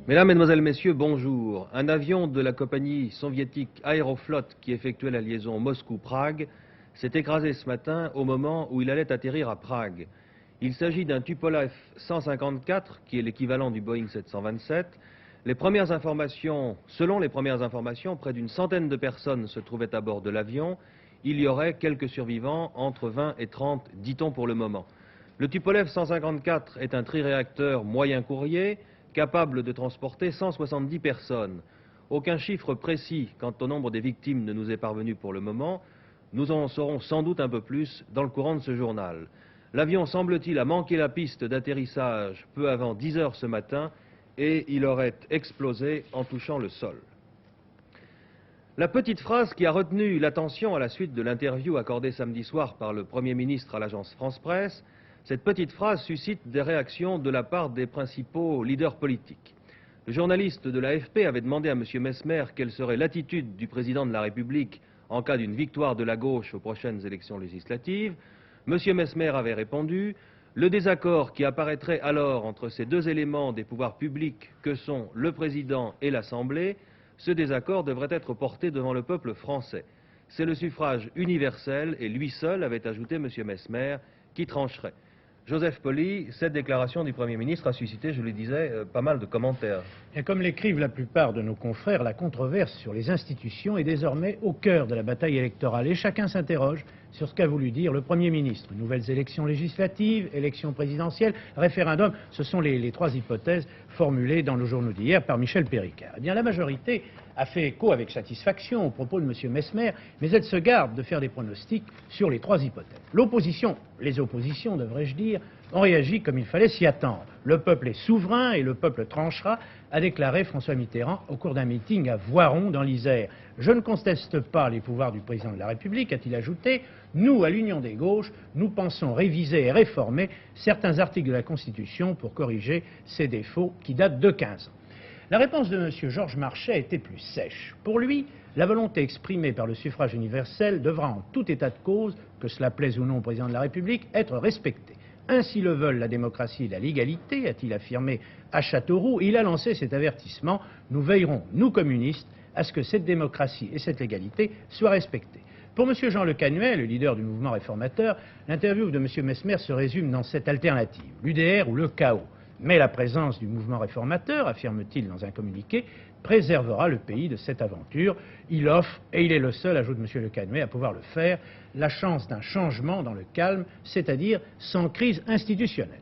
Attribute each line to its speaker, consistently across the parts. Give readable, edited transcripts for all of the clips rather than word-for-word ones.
Speaker 1: Mesdames, Mesdemoiselles, Messieurs, bonjour. Un avion de la compagnie soviétique Aeroflot qui effectuait la liaison Moscou-Prague s'est écrasé ce matin au moment où il allait atterrir à Prague. Il s'agit d'un Tupolev 154, qui est l'équivalent du Boeing 727. Selon les premières informations, près d'une centaine de personnes se trouvaient à bord de l'avion. Il y aurait quelques survivants, entre 20 et 30, dit-on pour le moment. Le Tupolev 154 est un triréacteur moyen courrier, capable de transporter 170 personnes. Aucun chiffre précis quant au nombre des victimes ne nous est parvenu pour le moment. Nous en saurons sans doute un peu plus dans le courant de ce journal. L'avion, semble-t-il, a manqué la piste d'atterrissage peu avant 10 heures ce matin et il aurait explosé en touchant le sol. La petite phrase qui a retenu l'attention à la suite de l'interview accordée samedi soir par le Premier ministre à l'agence France-Presse, cette petite phrase suscite des réactions de la part des principaux leaders politiques. Le journaliste de l'AFP avait demandé à M. Messmer quelle serait l'attitude du président de la République en cas d'une victoire de la gauche aux prochaines élections législatives. M. Messmer avait répondu « Le désaccord qui apparaîtrait alors entre ces deux éléments des pouvoirs publics que sont le président et l'Assemblée, ce désaccord devrait être porté devant le peuple français. C'est le suffrage universel et lui seul, avait ajouté M. Messmer, qui trancherait. » Joseph Pauly, cette déclaration du Premier ministre a suscité, je le disais, pas mal de commentaires.
Speaker 2: Et comme l'écrivent la plupart de nos confrères, la controverse sur les institutions est désormais au cœur de la bataille électorale. Et chacun s'interroge sur ce qu'a voulu dire le Premier ministre. Nouvelles élections législatives, élections présidentielles, référendum, ce sont les trois hypothèses formulées dans le journaux d'hier par Michel Péricard. Eh bien, la majorité a fait écho avec satisfaction aux propos de M. Messmer, mais elle se garde de faire des pronostics sur les trois hypothèses. L'opposition, les oppositions devrais-je dire, ont réagi comme il fallait s'y attendre. Le peuple est souverain et le peuple tranchera, a déclaré François Mitterrand au cours d'un meeting à Voiron dans l'Isère. Je ne conteste pas les pouvoirs du président de la République, a-t-il ajouté. Nous, à l'Union des gauches, nous pensons réviser et réformer certains articles de la Constitution pour corriger ces défauts qui datent de 15 ans. La réponse de M. Georges Marchais était plus sèche. Pour lui, la volonté exprimée par le suffrage universel devra en tout état de cause, que cela plaise ou non au président de la République, être respectée. Ainsi le veulent la démocratie et la légalité, a-t-il affirmé à Châteauroux. Il a lancé cet avertissement. Nous veillerons, nous communistes, à ce que cette démocratie et cette légalité soient respectées. Pour M. Jean Le Canuet, le leader du mouvement réformateur, l'interview de M. Messmer se résume dans cette alternative, l'UDR ou le chaos. Mais la présence du mouvement réformateur, affirme-t-il dans un communiqué, préservera le pays de cette aventure. Il offre, et il est le seul, ajoute M. Le Canuet, à pouvoir le faire, la chance d'un changement dans le calme, c'est-à-dire sans crise institutionnelle.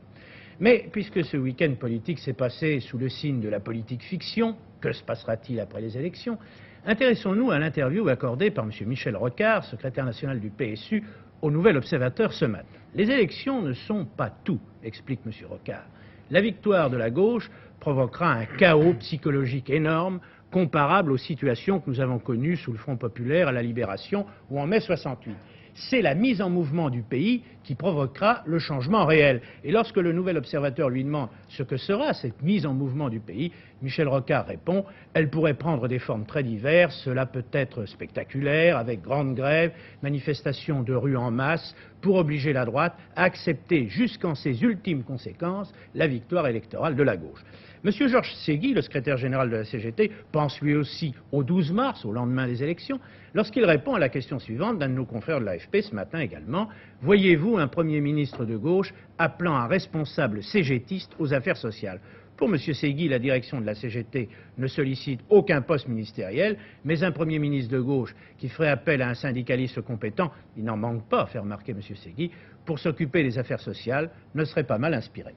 Speaker 2: Mais puisque ce week-end politique s'est passé sous le signe de la politique fiction, que se passera-t-il après les élections? Intéressons-nous à l'interview accordée par M. Michel Rocard, secrétaire national du PSU, au Nouvel Observateur ce matin. Les élections ne sont pas tout, explique M. Rocard. La victoire de la gauche provoquera un chaos psychologique énorme, comparable aux situations que nous avons connues sous le Front populaire à la Libération ou en mai 68. C'est la mise en mouvement du pays qui provoquera le changement réel. Et lorsque le Nouvel Observateur lui demande ce que sera cette mise en mouvement du pays, Michel Rocard répond « Elle pourrait prendre des formes très diverses, cela peut être spectaculaire, avec grandes grèves, manifestations de rue en masse, pour obliger la droite à accepter jusqu'en ses ultimes conséquences la victoire électorale de la gauche ». M. Georges Segui, le secrétaire général de la CGT, pense lui aussi au 12 mars, au lendemain des élections, lorsqu'il répond à la question suivante d'un de nos confrères de l'AFP ce matin également. Voyez-vous un Premier ministre de gauche appelant un responsable cégétiste aux affaires sociales? Pour M. Segui, la direction de la CGT ne sollicite aucun poste ministériel, mais un Premier ministre de gauche qui ferait appel à un syndicaliste compétent, il n'en manque pas, fait remarquer M. Segui, pour s'occuper des affaires sociales, ne serait pas mal inspiré.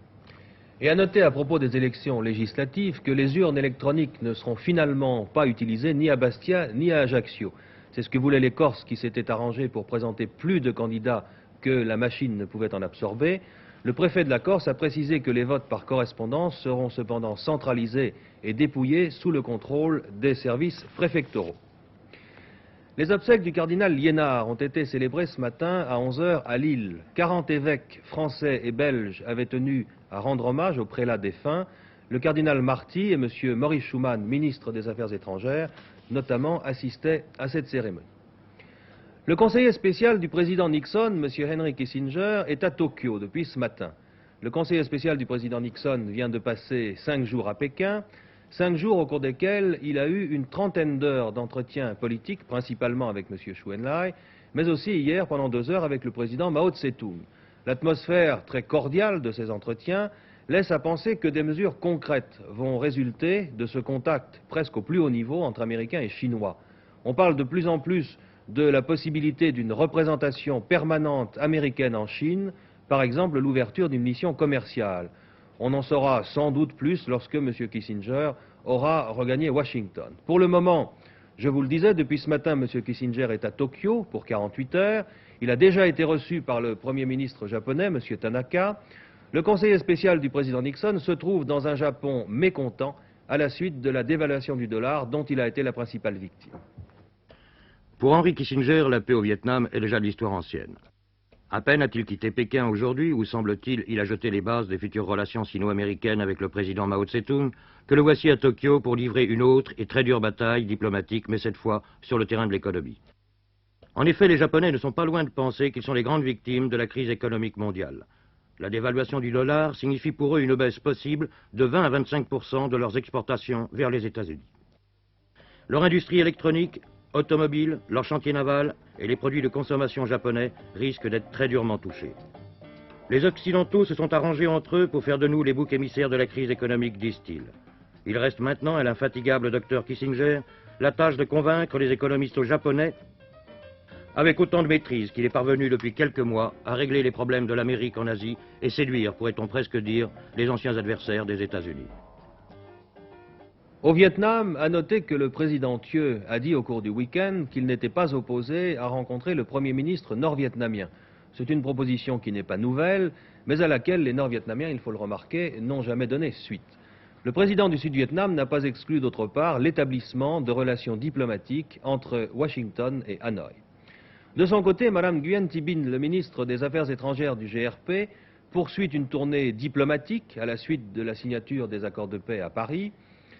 Speaker 1: Et à noter à propos des élections législatives que les urnes électroniques ne seront finalement pas utilisées ni à Bastia ni à Ajaccio. C'est ce que voulaient les Corses qui s'étaient arrangés pour présenter plus de candidats que la machine ne pouvait en absorber. Le préfet de la Corse a précisé que les votes par correspondance seront cependant centralisés et dépouillés sous le contrôle des services préfectoraux. Les obsèques du cardinal Liénard ont été célébrées ce matin à 11 h à Lille. 40 évêques français et belges avaient tenu à rendre hommage au prélat défunt. Le cardinal Marty et M. Maurice Schumann, ministre des Affaires étrangères, notamment assistaient à cette cérémonie. Le conseiller spécial du président Nixon, M. Henry Kissinger, est à Tokyo depuis ce matin. Le conseiller spécial du président Nixon vient de passer 5 jours à Pékin. 5 jours au cours desquels il a eu une trentaine d'heures d'entretien politique, principalement avec M. Chou En-lai, mais aussi hier pendant 2 heures avec le président Mao Tse-tung. L'atmosphère très cordiale de ces entretiens laisse à penser que des mesures concrètes vont résulter de ce contact presque au plus haut niveau entre Américains et Chinois. On parle de plus en plus de la possibilité d'une représentation permanente américaine en Chine, par exemple l'ouverture d'une mission commerciale. On en saura sans doute plus lorsque M. Kissinger aura regagné Washington. Pour le moment, je vous le disais, depuis ce matin, M. Kissinger est à Tokyo pour 48 heures. Il a déjà été reçu par le Premier ministre japonais, M. Tanaka. Le conseiller spécial du président Nixon se trouve dans un Japon mécontent à la suite de la dévaluation du dollar dont il a été la principale victime.
Speaker 3: Pour Henry Kissinger, la paix au Vietnam est déjà de l'histoire ancienne. À peine a-t-il quitté Pékin aujourd'hui, où semble-t-il il a jeté les bases des futures relations sino-américaines avec le président Mao Tse-tung, que le voici à Tokyo pour livrer une autre et très dure bataille diplomatique, mais cette fois sur le terrain de l'économie. En effet, les Japonais ne sont pas loin de penser qu'ils sont les grandes victimes de la crise économique mondiale. La dévaluation du dollar signifie pour eux une baisse possible de 20 à 25% de leurs exportations vers les États-Unis. Leur industrie électronique, automobile, leurs chantiers navals et les produits de consommation japonais risquent d'être très durement touchés. Les Occidentaux se sont arrangés entre eux pour faire de nous les boucs émissaires de la crise économique, disent-ils. Il reste maintenant à l'infatigable docteur Kissinger la tâche de convaincre les économistes japonais avec autant de maîtrise qu'il est parvenu depuis quelques mois à régler les problèmes de l'Amérique en Asie et séduire, pourrait-on presque dire, les anciens adversaires des États-Unis.
Speaker 1: Au Vietnam, à noter que le président Thieu a dit au cours du week-end qu'il n'était pas opposé à rencontrer le Premier ministre nord-vietnamien. C'est une proposition qui n'est pas nouvelle, mais à laquelle les Nord-Vietnamiens, il faut le remarquer, n'ont jamais donné suite. Le président du Sud-Vietnam n'a pas exclu d'autre part l'établissement de relations diplomatiques entre Washington et Hanoï. De son côté, Mme Nguyen Thi Binh, le ministre des Affaires étrangères du GRP, poursuit une tournée diplomatique à la suite de la signature des accords de paix à Paris.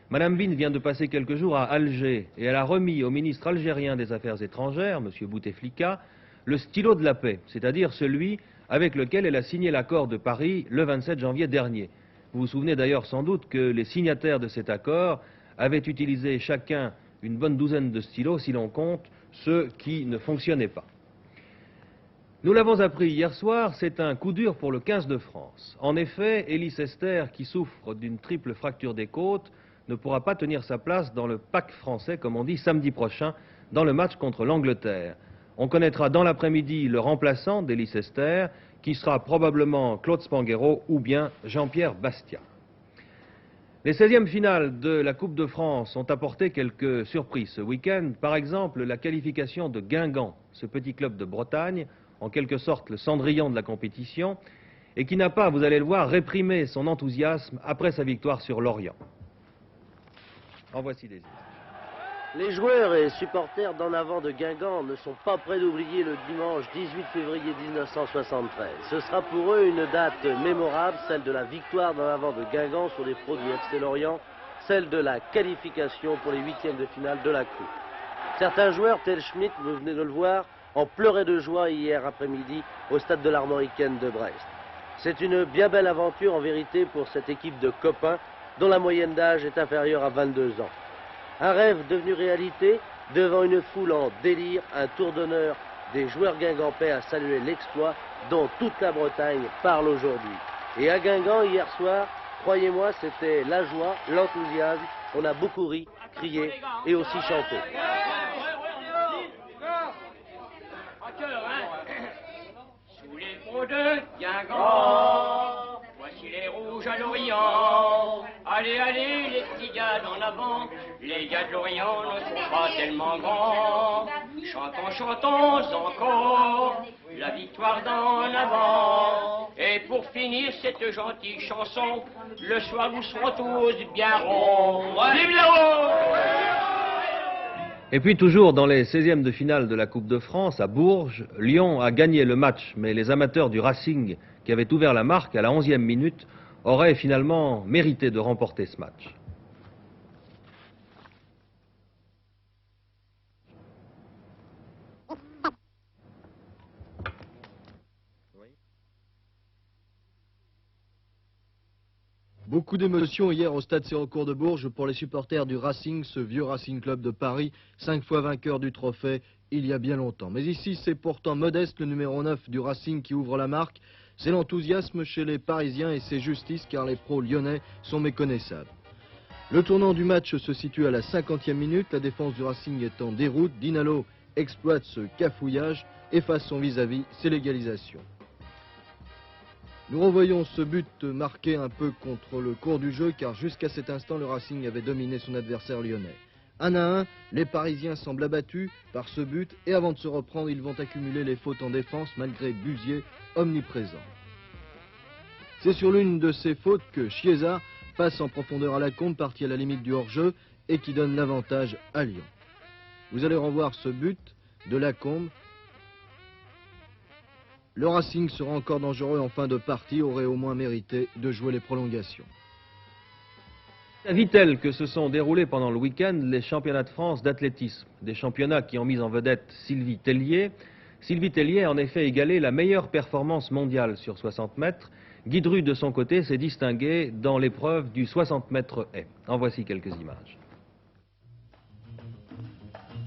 Speaker 1: Mme Binh vient de passer quelques jours à Alger et elle a remis au ministre algérien des Affaires étrangères, M. Bouteflika, le stylo de la paix, c'est-à-dire celui avec lequel elle a signé l'accord de Paris le 27 janvier dernier. Vous vous souvenez d'ailleurs sans doute que les signataires de cet accord avaient utilisé chacun une bonne douzaine de stylos si l'on compte ceux qui ne fonctionnaient pas. Nous l'avons appris hier soir, c'est un coup dur pour le 15 de France. En effet, Elis Ester, qui souffre d'une triple fracture des côtes, ne pourra pas tenir sa place dans le pack français, comme on dit, samedi prochain, dans le match contre l'Angleterre. On connaîtra dans l'après-midi le remplaçant d'Elis Ester, qui sera probablement Claude Spanghero ou bien Jean-Pierre Bastia. Les 16e finales de la Coupe de France ont apporté quelques surprises ce week-end. Par exemple, la qualification de Guingamp, ce petit club de Bretagne, en quelque sorte le Cendrillon de la compétition, et qui n'a pas, vous allez le voir, réprimé son enthousiasme après sa victoire sur Lorient. En voici des images.
Speaker 4: Les joueurs et supporters d'en avant de Guingamp ne sont pas prêts d'oublier le dimanche 18 février 1973. Ce sera pour eux une date mémorable, celle de la victoire d'en avant de Guingamp sur les pros du FC Lorient, celle de la qualification pour les huitièmes de finale de la Coupe. Certains joueurs, tel Schmitt, vous venez de le voir, en pleuraient de joie hier après-midi au stade de l'Armoricaine de Brest. C'est une bien belle aventure en vérité pour cette équipe de copains dont la moyenne d'âge est inférieure à 22 ans. Un rêve devenu réalité, devant une foule en délire, un tour d'honneur des joueurs guingampais à saluer l'exploit dont toute la Bretagne parle aujourd'hui. Et à Guingamp, hier soir, croyez-moi, c'était la joie, l'enthousiasme, on a beaucoup ri, crié et aussi chanté.
Speaker 5: Sous les pros de Guingamp, voici les rouges à l'Orient. Allez, allez, les petits gars d'en avant, les gars de l'Orient ne sont pas tellement grands. Chantons, chantons encore, la victoire d'en avant. Et pour finir cette gentille chanson, le soir nous serons tous bien ronds. Vive les ronds!
Speaker 1: Et puis toujours dans les 16e de finale de la Coupe de France, à Bourges, Lyon a gagné le match, mais les amateurs du Racing, qui avaient ouvert la marque à la 11e minute, auraient finalement mérité de remporter ce match.
Speaker 6: Beaucoup d'émotions hier au stade Sérancourt de Bourges pour les supporters du Racing, ce vieux Racing Club de Paris, 5 fois vainqueur du trophée il y a bien longtemps. Mais ici, c'est pourtant Modeste, le numéro 9 du Racing, qui ouvre la marque. C'est l'enthousiasme chez les Parisiens et c'est justice car les pros lyonnais sont méconnaissables. Le tournant du match se situe à la 50e minute, la défense du Racing est en déroute. Dinalo exploite ce cafouillage, efface son vis-à-vis, c'est l'égalisation. Nous revoyons ce but marqué un peu contre le cours du jeu car jusqu'à cet instant le Racing avait dominé son adversaire lyonnais. 1 à 1, les Parisiens semblent abattus par ce but et avant de se reprendre, ils vont accumuler les fautes en défense malgré Busier omniprésent. C'est sur l'une de ces fautes que Chiesa passe en profondeur à Lacombe, parti à la limite du hors-jeu et qui donne l'avantage à Lyon. Vous allez revoir ce but de Lacombe. Le Racing sera encore dangereux en fin de partie, aurait au moins mérité de jouer les prolongations.
Speaker 1: À Vittel que se sont déroulés pendant le week-end les championnats de France d'athlétisme. Des championnats qui ont mis en vedette Sylvie Tellier. Sylvie Tellier a en effet égalé la meilleure performance mondiale sur 60 mètres. Guy Dru, de son côté, s'est distingué dans l'épreuve du 60 mètres haies. En voici quelques images.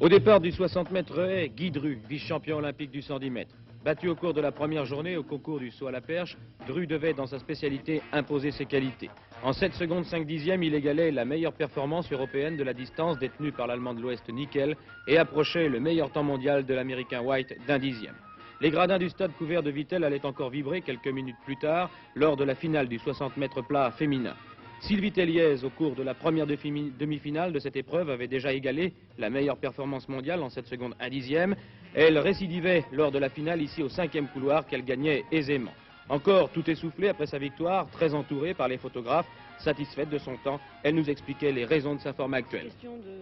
Speaker 1: Au départ du 60 mètres haies, Guy Dru, vice-champion olympique du 110 mètres. Battu au cours de la première journée au concours du saut à la perche, Dru devait, dans sa spécialité, imposer ses qualités. En 7 secondes 5 dixièmes, il égalait la meilleure performance européenne de la distance détenue par l'Allemand de l'Ouest Nickel et approchait le meilleur temps mondial de l'Américain White d'1 dixième. Les gradins du stade couvert de Vittel allaient encore vibrer quelques minutes plus tard lors de la finale du 60 mètres plat féminin. Sylvie Tellier, au cours de la première demi-finale de cette épreuve, avait déjà égalé la meilleure performance mondiale en 7 secondes 1 dixième. Elle récidivait lors de la finale ici au 5e couloir qu'elle gagnait aisément. Encore tout essoufflée après sa victoire, très entourée par les photographes, satisfaite de son temps, elle nous expliquait les raisons de sa forme actuelle.
Speaker 7: C'est une question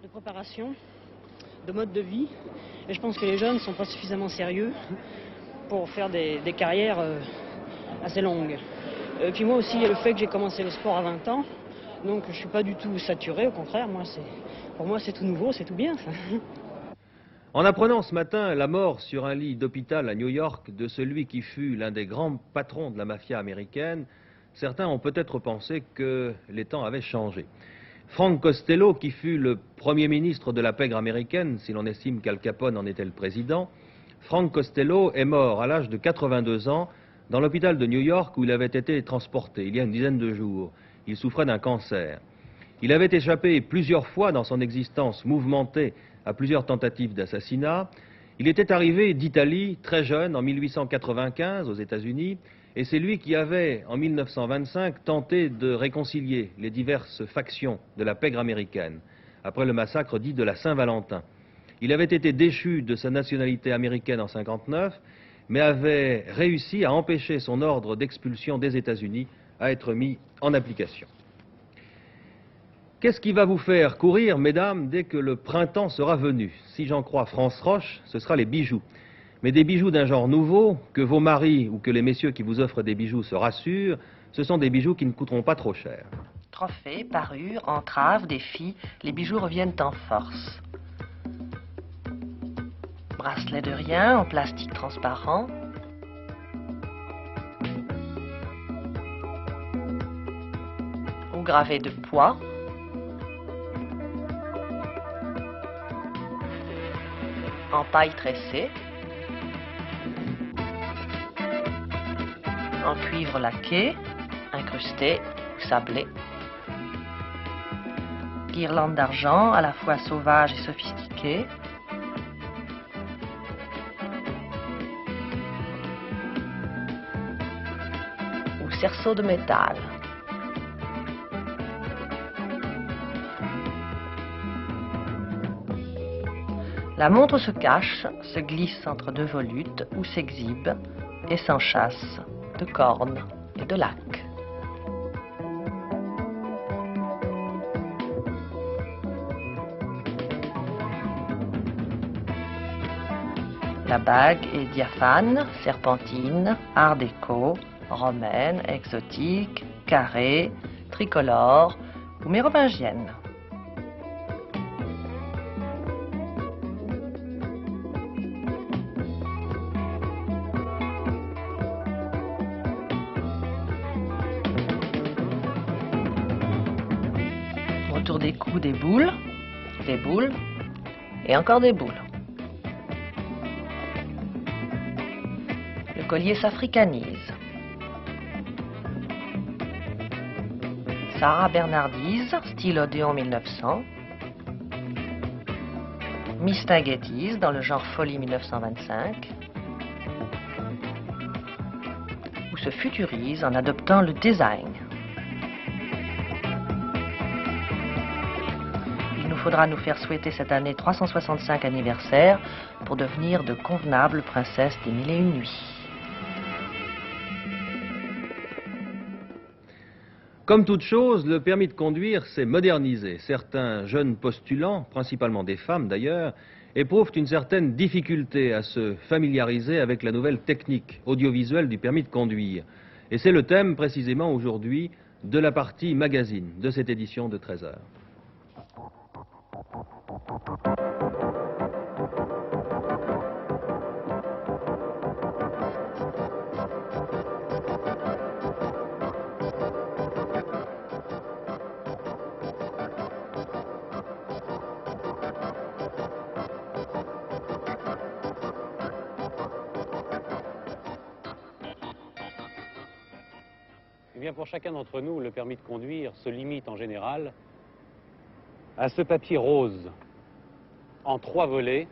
Speaker 7: de préparation, de mode de vie. Et je pense que les jeunes ne sont pas suffisamment sérieux pour faire des carrières assez longues. Et puis moi aussi, il y a le fait que j'ai commencé le sport à 20 ans, donc je ne suis pas du tout saturé, au contraire, pour moi c'est tout nouveau, c'est tout bien ça.
Speaker 1: En apprenant ce matin la mort sur un lit d'hôpital à New York de celui qui fut l'un des grands patrons de la mafia américaine, certains ont peut-être pensé que les temps avaient changé. Frank Costello, qui fut le premier ministre de la pègre américaine, si l'on estime qu'Al Capone en était le président, Frank Costello est mort à l'âge de 82 ans dans l'hôpital de New York où il avait été transporté il y a une dizaine de jours. Il souffrait d'un cancer. Il avait échappé plusieurs fois dans son existence mouvementée à plusieurs tentatives d'assassinat. Il était arrivé d'Italie très jeune, en 1895, aux États-Unis, et c'est lui qui avait, en 1925, tenté de réconcilier les diverses factions de la pègre américaine, après le massacre dit de la Saint-Valentin. Il avait été déchu de sa nationalité américaine en 1959, mais avait réussi à empêcher son ordre d'expulsion des États-Unis à être mis en application. Qu'est-ce qui va vous faire courir, mesdames, dès que le printemps sera venu? Si j'en crois France Roche, ce sera les bijoux. Mais des bijoux d'un genre nouveau, que vos maris ou que les messieurs qui vous offrent des bijoux se rassurent, ce sont des bijoux qui ne coûteront pas trop cher.
Speaker 8: Trophées, parures, entraves, défis, les bijoux reviennent en force. Bracelet de rien en plastique transparent. Ou gravé de poids. En paille tressée. En cuivre laqué, incrusté ou sablé. Guirlande d'argent à la fois sauvage et sophistiquée. Ou cerceau de métal. La montre se cache, se glisse entre deux volutes ou s'exhibe et s'enchâsse de cornes et de lacs. La bague est diaphane, serpentine, art déco, romaine, exotique, carrée, tricolore ou mérovingienne. des coups, des boules et encore des boules. Le collier s'africanise. Sarah bernardise, style Odéon 1900. Mistinguettise dans le genre Folie 1925. Ou se futurise en adoptant le design. Il nous faudra nous faire souhaiter cette année 365 anniversaire pour devenir de convenables princesses des 1001 nuits.
Speaker 1: Comme toute chose, le permis de conduire s'est modernisé. Certains jeunes postulants, principalement des femmes d'ailleurs, éprouvent une certaine difficulté à se familiariser avec la nouvelle technique audiovisuelle du permis de conduire. Et c'est le thème précisément aujourd'hui de la partie magazine de cette édition de 13h.
Speaker 9: Eh bien, pour chacun d'entre nous, le permis de conduire se limite en général à ce papier rose en 3 volets,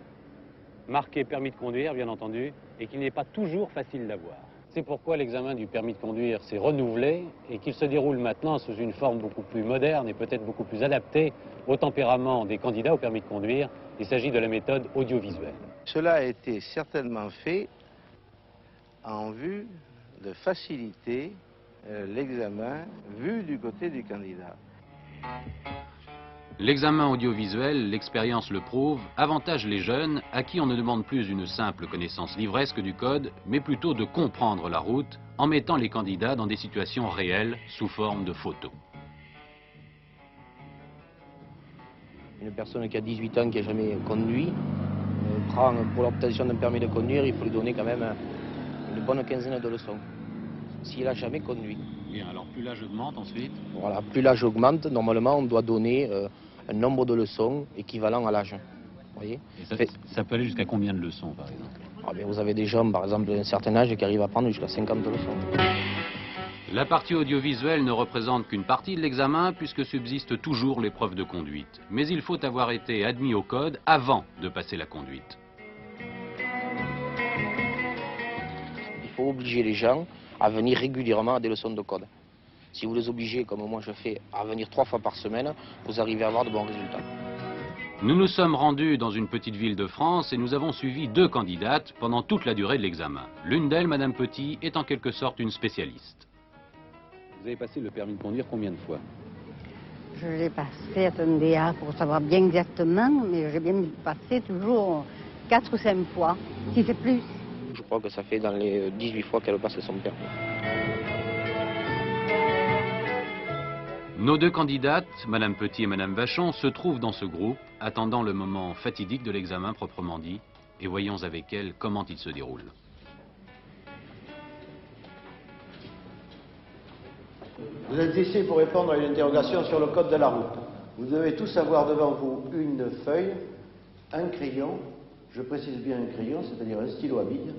Speaker 9: marqué permis de conduire, bien entendu, et qui n'est pas toujours facile d'avoir. C'est pourquoi l'examen du permis de conduire s'est renouvelé et qu'il se déroule maintenant sous une forme beaucoup plus moderne et peut-être beaucoup plus adaptée au tempérament des candidats au permis de conduire. Il s'agit de la méthode audiovisuelle.
Speaker 10: Cela a été certainement fait en vue de faciliter l'examen vu du côté du candidat.
Speaker 11: L'examen audiovisuel, l'expérience le prouve, avantage les jeunes à qui on ne demande plus une simple connaissance livresque du code, mais plutôt de comprendre la route en mettant les candidats dans des situations réelles sous forme de photos.
Speaker 12: Une personne qui a 18 ans qui n'a jamais conduit prend pour l'obtention d'un permis de conduire, il faut lui donner quand même une bonne quinzaine de leçons. S'il n'a jamais conduit.
Speaker 11: Bien, alors plus l'âge augmente ensuite.
Speaker 12: Voilà, plus l'âge augmente, normalement on doit donner un nombre de leçons équivalent à l'âge. Voyez.
Speaker 11: Et ça peut aller jusqu'à combien de leçons par exemple?
Speaker 12: Ah bien, vous avez des gens par exemple d'un certain âge qui arrivent à prendre jusqu'à 50 leçons.
Speaker 11: La partie audiovisuelle ne représente qu'une partie de l'examen puisque subsiste toujours l'épreuve de conduite. Mais il faut avoir été admis au code avant de passer la conduite.
Speaker 12: Il faut obliger les gens à venir régulièrement à des leçons de code. Si vous les obligez, comme moi je fais, à venir 3 fois par semaine, vous arrivez à avoir de bons résultats.
Speaker 11: Nous nous sommes rendus dans une petite ville de France et nous avons suivi 2 candidates pendant toute la durée de l'examen. L'une d'elles, Madame Petit, est en quelque sorte une spécialiste.
Speaker 9: Vous avez passé le permis de conduire combien de fois?
Speaker 13: Je l'ai passé, attendez, pour savoir bien exactement, mais j'ai bien passé toujours 4 ou 5 fois, si c'est plus.
Speaker 12: Je crois que ça fait dans les 18 fois qu'elle passe son permis.
Speaker 11: Nos 2 candidates, Madame Petit et Madame Vachon, se trouvent dans ce groupe, attendant le moment fatidique de l'examen proprement dit, et voyons avec elles comment il se déroule.
Speaker 10: Vous êtes ici pour répondre à une interrogation sur le code de la route. Vous devez tous avoir devant vous une feuille, un crayon, je précise bien un crayon, c'est-à-dire un stylo à billes,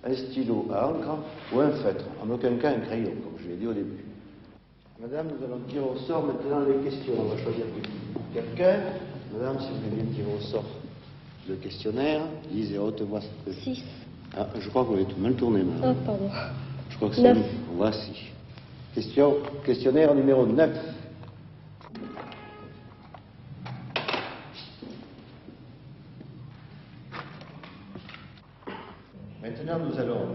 Speaker 10: un stylo à encre ou un feutre, en aucun cas un crayon, comme je l'ai dit au début. Madame, nous allons tirer au sort maintenant les questions. On va choisir quelqu'un. Madame, si vous voulez bien tirer au sort le questionnaire, lisez à haute voix.
Speaker 14: 6.
Speaker 10: Ah, je crois que vous avez tout mal tourné, madame.
Speaker 14: Oh, pardon.
Speaker 10: Je crois que c'est...
Speaker 14: 9.
Speaker 10: Voici. Questionnaire numéro 9. Maintenant, nous allons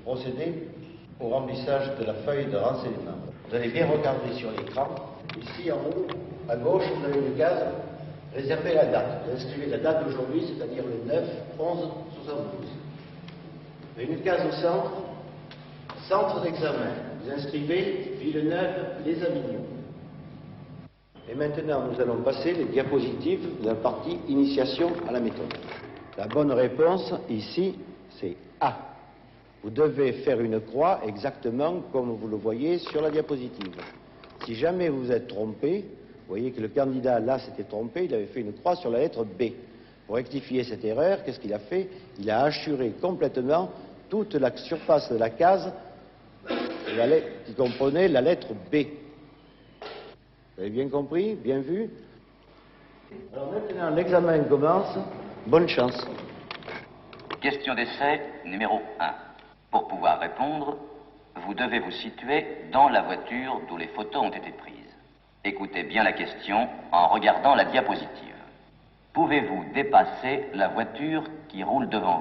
Speaker 10: procéder au remplissage de la feuille de renseignement. Vous allez bien regarder sur l'écran. Ici, en haut, à gauche, vous avez une case réservée à la date. Vous inscrivez la date d'aujourd'hui, c'est-à-dire le 9, 11, 72. Vous avez une case au centre, centre d'examen. Vous inscrivez Villeneuve, les Avignon. Et maintenant, nous allons passer les diapositives de la partie initiation à la méthode. La bonne réponse, ici, c'est A. Vous devez faire une croix exactement comme vous le voyez sur la diapositive. Si jamais vous êtes trompé, Vous voyez que le candidat, là, s'était trompé, il avait fait une croix sur la lettre B. Pour rectifier cette erreur, qu'est-ce qu'il a fait? Il a hachuré complètement toute la surface de la case qui comprenait la lettre B. Vous avez bien compris? Bien vu? Alors maintenant, l'examen commence. Bonne chance.
Speaker 14: Question d'essai numéro 1. Pour pouvoir répondre, vous devez vous situer dans la voiture d'où les photos ont été prises. Écoutez bien la question en regardant la diapositive. Pouvez-vous dépasser la voiture qui roule devant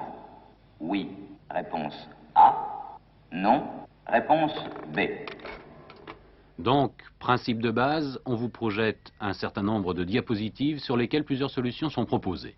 Speaker 14: vous? Oui. Réponse A. Non. Réponse B.
Speaker 11: Donc, principe de base, on vous projette un certain nombre de diapositives sur lesquelles plusieurs solutions sont proposées.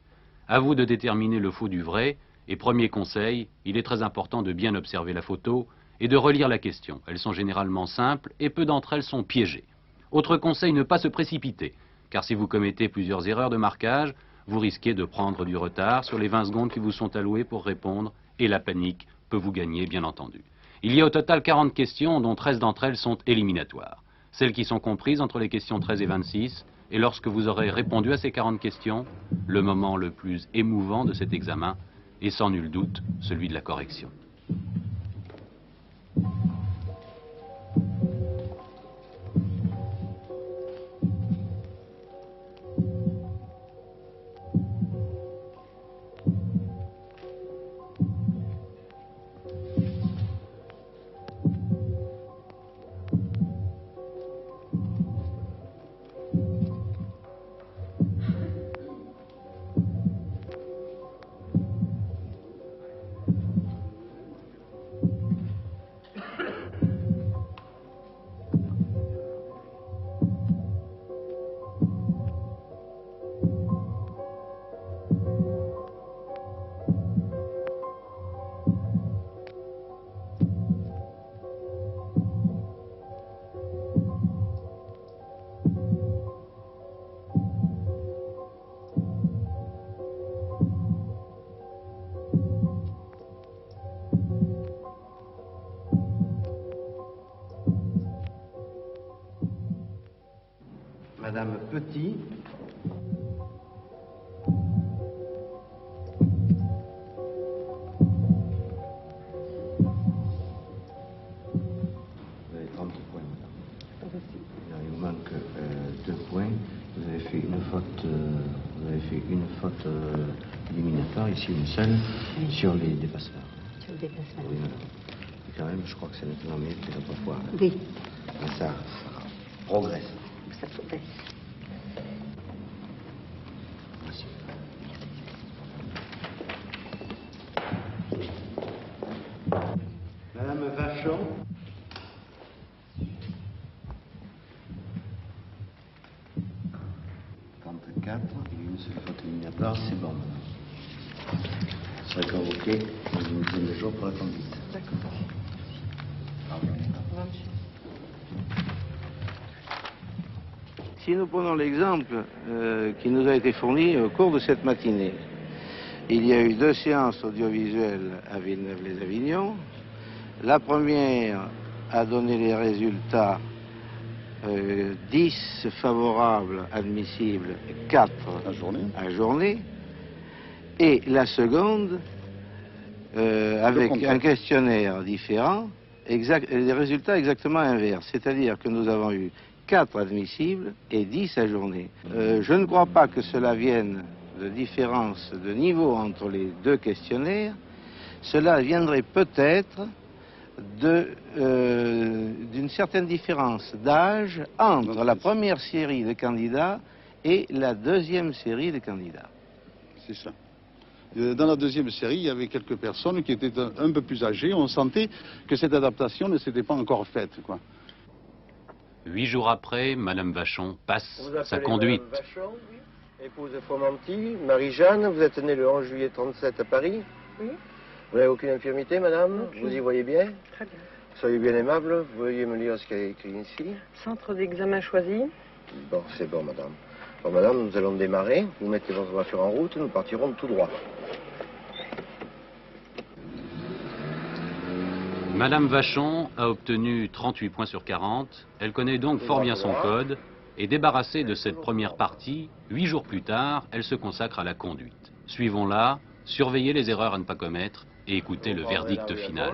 Speaker 11: À vous de déterminer le faux du vrai, et premier conseil, il est très important de bien observer la photo et de relire la question. Elles sont généralement simples et peu d'entre elles sont piégées. Autre conseil, ne pas se précipiter, car si vous commettez plusieurs erreurs de marquage, vous risquez de prendre du retard sur les 20 secondes qui vous sont allouées pour répondre, et la panique peut vous gagner, bien entendu. Il y a au total 40 questions, dont 13 d'entre elles sont éliminatoires. Celles qui sont comprises entre les questions 13 et 26, et lorsque vous aurez répondu à ces 40 questions, le moment le plus émouvant de cet examen est sans nul doute celui de la correction.
Speaker 10: Madame Petit. Vous avez 30 points, madame. Il vous manque 2 points. Vous avez fait une faute, éliminatoire, ici une seule, sur les dépassements.
Speaker 13: Sur le déplacement.
Speaker 10: Oui, madame. Et quand même, je crois que c'est nettement mieux que l'autre fois.
Speaker 13: Oui.
Speaker 10: Mais ça progresse.
Speaker 13: Ça progresse.
Speaker 10: Merci. Madame Vachon. Et une seule faute éliminatoire, c'est bon, madame. Vous serez convoqué dans une dizaine de jours pour la conduite.
Speaker 8: D'accord.
Speaker 10: Au revoir,
Speaker 8: monsieur.
Speaker 12: Si nous prenons l'exemple qui nous a été fourni au cours de cette matinée, il y a eu 2 séances audiovisuelles à Villeneuve-les-Avignon. La première a donné les résultats 10 favorables, admissibles, 4 à journée. Et la seconde, avec un questionnaire différent, les résultats exactement inverses. C'est-à-dire que nous avons eu 4 admissibles et 10 à journée. Je ne crois pas que cela vienne de différence de niveau entre les 2 questionnaires. Cela viendrait peut-être d'une certaine différence d'âge entre la première série de candidats et la deuxième série de candidats.
Speaker 15: C'est ça. Dans la deuxième série, il y avait quelques personnes qui étaient un peu plus âgées. On sentait que cette adaptation ne s'était pas encore faite, quoi.
Speaker 11: 8 jours après, Madame Vachon passe sa conduite.
Speaker 16: Madame Vachon, oui. Épouse de Fromenty, Marie-Jeanne, vous êtes née le 11 juillet 37 à Paris.
Speaker 13: Oui.
Speaker 16: Vous n'avez aucune infirmité, madame?
Speaker 13: Aucune.
Speaker 16: Vous y voyez bien?
Speaker 13: Très bien.
Speaker 16: Soyez bien aimable, vous veuillez me lire ce qu'il y a écrit ici.
Speaker 13: Centre d'examen choisi.
Speaker 16: Bon, c'est bon, madame. Bon, madame, nous allons démarrer. Vous mettez votre voiture en route, nous partirons tout droit.
Speaker 11: Madame Vachon a obtenu 38 points sur 40. Elle connaît donc fort bien son code Et débarrassée de cette première partie, 8 jours plus tard, elle se consacre à la conduite. Suivons-la, surveillez les erreurs à ne pas commettre et écoutez le verdict final.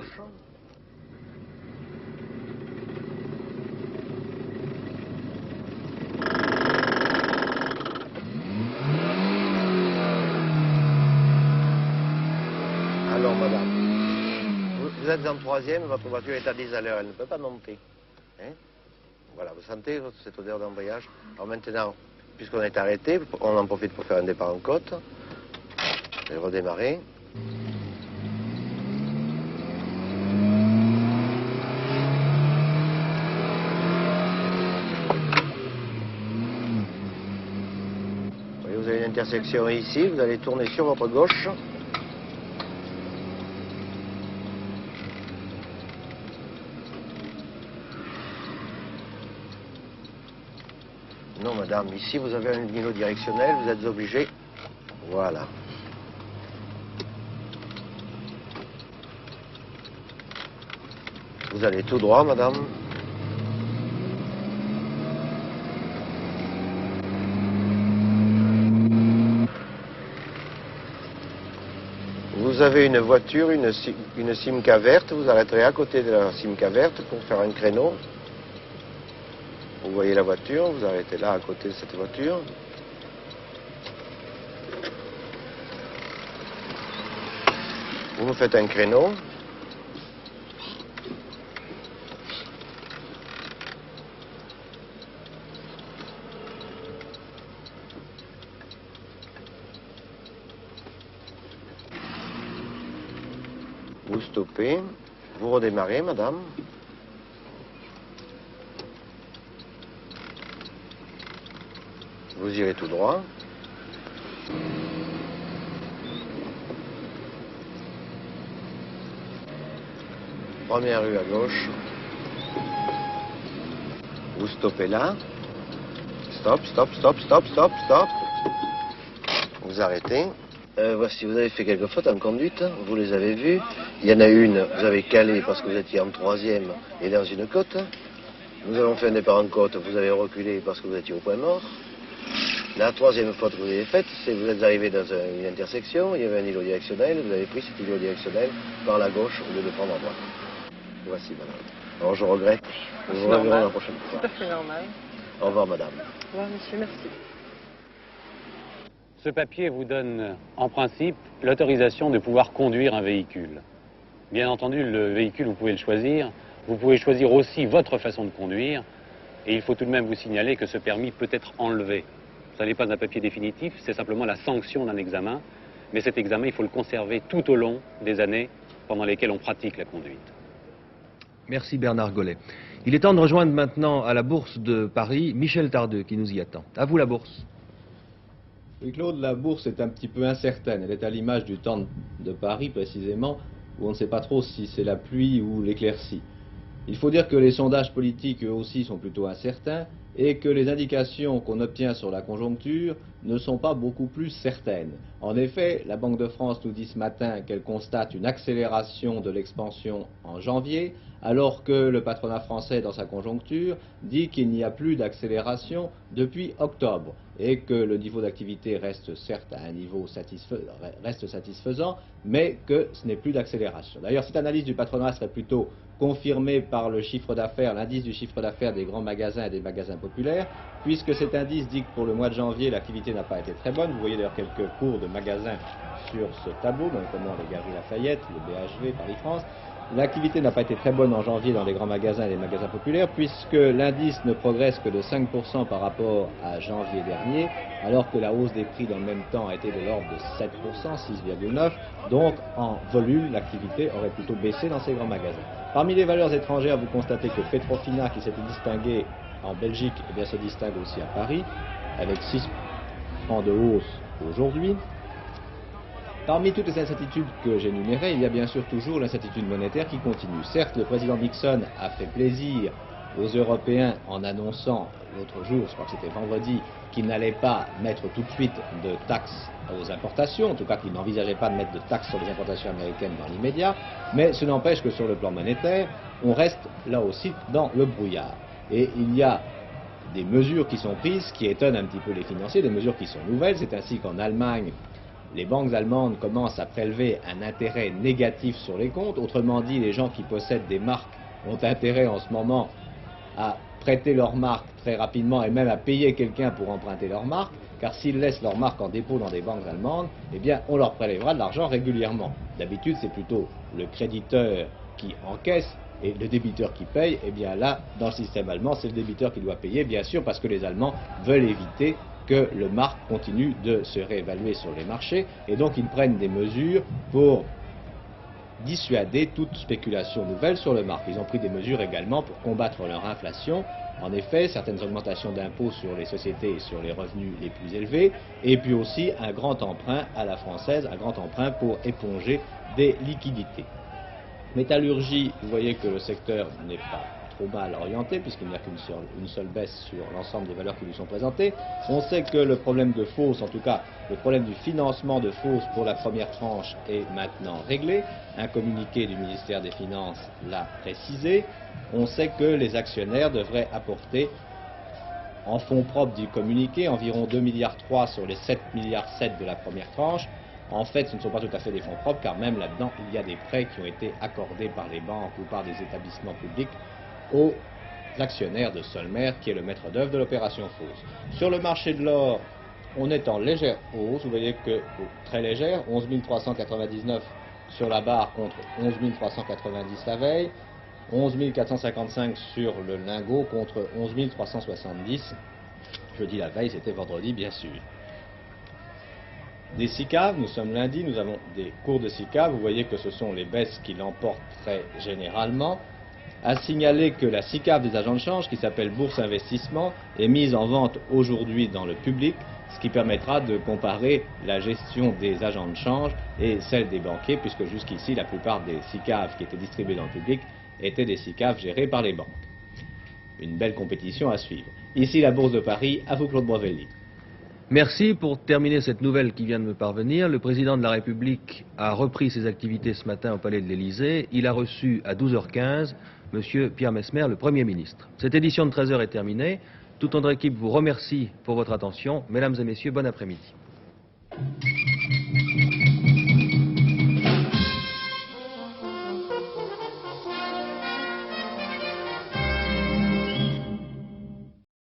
Speaker 16: Alors, madame, vous êtes en troisième, votre voiture est à 10 à l'heure, elle ne peut pas monter. Hein? Voilà, vous sentez cette odeur d'embrayage. Alors maintenant, puisqu'on est arrêté, on en profite pour faire un départ en côte. Et redémarrer. Vous avez une intersection ici, vous allez tourner sur votre gauche. Non, madame, ici vous avez un niveau directionnel, vous êtes obligé. Voilà. Vous allez tout droit, madame. Vous avez une voiture, une Simca verte, vous arrêterez à côté de la Simca verte pour faire un créneau. Vous voyez la voiture, vous arrêtez là à côté de cette voiture. Vous me faites un créneau. Vous stoppez, vous redémarrez, madame. Vous irez tout droit. Première rue à gauche. Vous stoppez là. Stop, stop, stop, stop, stop, stop. Vous arrêtez. Voici, vous avez fait quelques fautes en conduite, vous les avez vues. Il y en a une, vous avez calé parce que vous étiez en troisième et dans une côte. Nous avons fait un départ en côte, vous avez reculé parce que vous étiez au point mort. La troisième faute que vous avez faite, c'est que vous êtes arrivé dans une intersection, il y avait un îlot directionnel, vous avez pris cet îlot directionnel par la gauche au lieu de prendre à droite. Voici, madame. Alors je regrette, vous reverrez la prochaine fois.
Speaker 8: Tout à fait normal.
Speaker 16: Au revoir, madame.
Speaker 8: Au revoir, monsieur, merci.
Speaker 9: Ce papier vous donne, en principe, l'autorisation de pouvoir conduire un véhicule. Bien entendu, le véhicule, vous pouvez le choisir. Vous pouvez choisir aussi votre façon de conduire. Et il faut tout de même vous signaler que ce permis peut être enlevé. Ce n'est pas un papier définitif, c'est simplement la sanction d'un examen. Mais cet examen, il faut le conserver tout au long des années pendant lesquelles on pratique la conduite.
Speaker 1: Merci Bernard Gollet. Il est temps de rejoindre maintenant à la Bourse de Paris Michel Tardeux qui nous y attend. À vous la Bourse.
Speaker 17: Oui, Claude, la bourse est un petit peu incertaine. Elle est à l'image du temps de Paris, précisément, où on ne sait pas trop si c'est la pluie ou l'éclaircie. Il faut dire que les sondages politiques, eux aussi, sont plutôt incertains et que les indications qu'on obtient sur la conjoncture ne sont pas beaucoup plus certaines. En effet, la Banque de France nous dit ce matin qu'elle constate une accélération de l'expansion en janvier, alors que le patronat français, dans sa conjoncture, dit qu'il n'y a plus d'accélération depuis octobre et que le niveau d'activité reste certes à un niveau satisfaisant, mais que ce n'est plus d'accélération. D'ailleurs, cette analyse du patronat serait plutôt confirmée par le chiffre d'affaires, l'indice du chiffre d'affaires des grands magasins et des magasins populaires, puisque cet indice dit que pour le mois de janvier, l'activité n'a pas été très bonne. Vous voyez d'ailleurs quelques cours de magasins sur ce tableau, notamment les Galeries Lafayette, le BHV, Paris France. L'activité n'a pas été très bonne en janvier dans les grands magasins et les magasins populaires, puisque l'indice ne progresse que de 5% par rapport à janvier dernier, alors que la hausse des prix dans le même temps a été de l'ordre de 7%, 6,9%. Donc, en volume, l'activité aurait plutôt baissé dans ces grands magasins. Parmi les valeurs étrangères, vous constatez que Petrofina, qui s'était distingué en Belgique, eh bien, se distingue aussi à Paris, avec 6% de hausse aujourd'hui. Parmi toutes les incertitudes que j'énumérais, il y a bien sûr toujours l'incertitude monétaire qui continue. Certes, le président Nixon a fait plaisir aux Européens en annonçant l'autre jour, je crois que c'était vendredi, qu'il n'allait pas mettre tout de suite de taxes aux importations, en tout cas qu'il n'envisageait pas de mettre de taxes sur les importations américaines dans l'immédiat, mais ce n'empêche que sur le plan monétaire, on reste là aussi dans le brouillard. Et il y a des mesures qui sont prises qui étonnent un petit peu les financiers, des mesures qui sont nouvelles. C'est ainsi qu'en Allemagne, les banques allemandes commencent à prélever un intérêt négatif sur les comptes. Autrement dit, les gens qui possèdent des marques ont intérêt en ce moment à prêter leur marque très rapidement et même à payer quelqu'un pour emprunter leur marque, car s'ils laissent leur marque en dépôt dans des banques allemandes, eh bien, on leur prélèvera de l'argent régulièrement. D'habitude, c'est plutôt le créditeur qui encaisse et le débiteur qui paye. Eh bien là, dans le système allemand, c'est le débiteur qui doit payer, bien sûr, parce que les Allemands veulent éviter que le marque continue de se réévaluer sur les marchés, et donc ils prennent des mesures pour dissuader toute spéculation nouvelle sur le marque. Ils ont pris des mesures également pour combattre leur inflation. En effet, certaines augmentations d'impôts sur les sociétés et sur les revenus les plus élevés, et puis aussi un grand emprunt à la française, un grand emprunt pour éponger des liquidités. Métallurgie, vous voyez que le secteur n'est pas trop mal orienté, puisqu'il n'y a qu'une seule baisse sur l'ensemble des valeurs qui lui sont présentées. On sait que le problème de Fos, en tout cas le problème du financement de Fos pour la première tranche est maintenant réglé. Un communiqué du ministère des Finances l'a précisé. On sait que les actionnaires devraient apporter en fonds propres du communiqué environ 2,3 milliards sur les 7,7 milliards de la première tranche. En fait, ce ne sont pas tout à fait des fonds propres, car même là-dedans, il y a des prêts qui ont été accordés par les banques ou par des établissements publics aux actionnaires de Solmer, qui est le maître d'œuvre de l'opération Fos. Sur le marché de l'or, on est en légère hausse, vous voyez que très légère, 11 399 sur la barre contre 11 390 la veille, 11 455 sur le lingot contre 11 370, jeudi la veille, c'était vendredi bien sûr. Des SICAV, nous sommes lundi, nous avons des cours de SICAV, vous voyez que ce sont les baisses qui l'emportent très généralement. À signaler que la SICAV des agents de change, qui s'appelle Bourse Investissement, est mise en vente aujourd'hui dans le public, ce qui permettra de comparer la gestion des agents de change et celle des banquiers, puisque jusqu'ici, la plupart des SICAV qui étaient distribuées dans le public étaient des SICAV gérées par les banques. Une belle compétition à suivre. Ici la Bourse de Paris, à vous Claude Brovelli.
Speaker 1: Merci. Pour terminer cette nouvelle qui vient de me parvenir, le président de la République a repris ses activités ce matin au Palais de l'Élysée. Il a reçu à 12h15 M. Pierre Messmer, le Premier ministre. Cette édition de 13h est terminée. Toute notre équipe vous remercie pour votre attention. Mesdames et messieurs, bon après-midi.